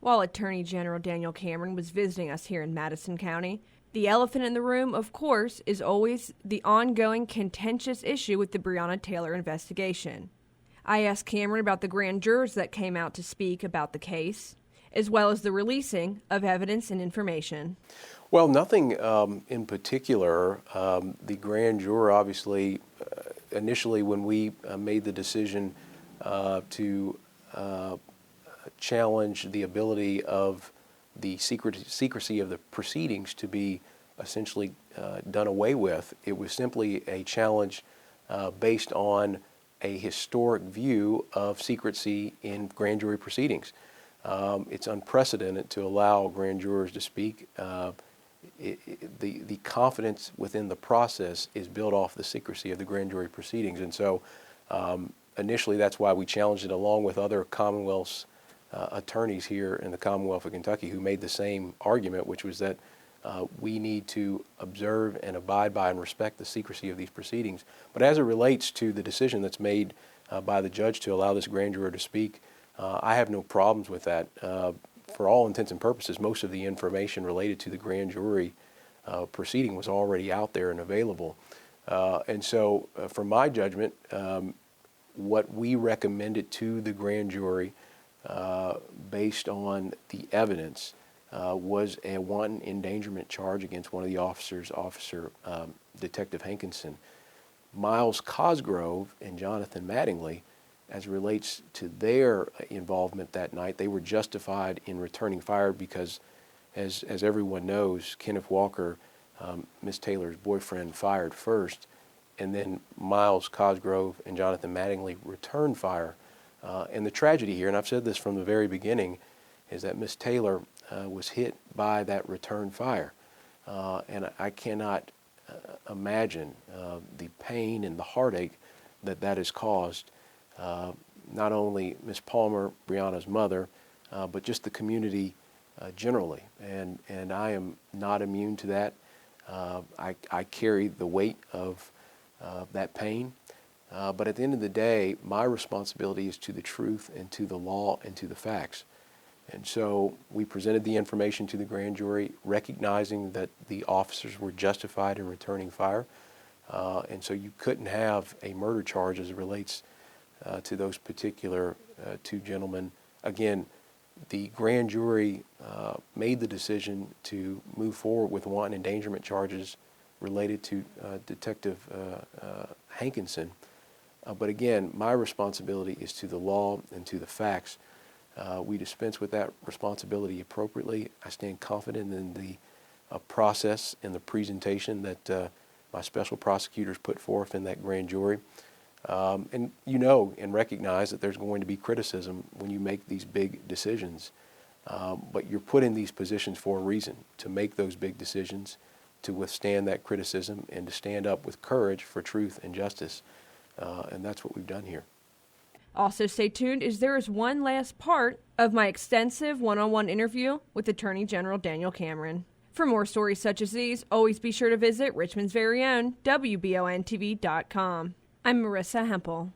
While Attorney General Daniel Cameron was visiting us here in Madison County, the elephant in the room, of course, is always the ongoing contentious issue with the Breonna Taylor investigation. I asked Cameron about the grand jurors that came out to speak about the case, as well as the releasing of evidence and information. Well, nothing in particular. The grand juror, obviously, initially when we made the decision to challenge the ability of the secrecy of the proceedings to be essentially done away with, it was simply a challenge based on a historic view of secrecy in grand jury proceedings. It's unprecedented to allow grand jurors to speak. The confidence within the process is built off the secrecy of the grand jury proceedings. And so initially that's why we challenged it along with other Commonwealth's attorneys here in the Commonwealth of Kentucky who made the same argument, which was that we need to observe and abide by and respect the secrecy of these proceedings. But as it relates to the decision that's made by the judge to allow this grand juror to speak, I have no problems with that. For all intents and purposes, most of the information related to the grand jury proceeding was already out there and available. And so, from my judgment, what we recommended to the grand jury based on the evidence was a wanton endangerment charge against one of the officers, Detective Hankinson. Miles Cosgrove and Jonathan Mattingly, as it relates to their involvement that night, they were justified in returning fire because, as everyone knows, Kenneth Walker, Ms. Taylor's boyfriend, fired first, and then Miles Cosgrove and Jonathan Mattingly returned fire. And the tragedy here, and I've said this from the very beginning, is that Ms. Taylor was hit by that return fire. And I cannot imagine the pain and the heartache that has caused not only Ms. Palmer, Breonna's mother, but just the community generally. And I am not immune to that. I carry the weight of that pain. But at the end of the day, my responsibility is to the truth and to the law and to the facts. And so we presented the information to the grand jury, recognizing that the officers were justified in returning fire. And so you couldn't have a murder charge as it relates to those particular two gentlemen. Again, the grand jury made the decision to move forward with wanton endangerment charges related to Detective Hankinson. But again, my responsibility is to the law and to the facts. We dispense with that responsibility appropriately. I stand confident in the process and the presentation that my special prosecutors put forth in that grand jury. And you know and recognize that there's going to be criticism when you make these big decisions. But you're put in these positions for a reason, to make those big decisions, to withstand that criticism, and to stand up with courage for truth and justice. And that's what we've done here. Also stay tuned, as there is one last part of my extensive one-on-one interview with Attorney General Daniel Cameron. For more stories such as these, always be sure to visit Richmond's very own WBONTV.com. I'm Marissa Hempel.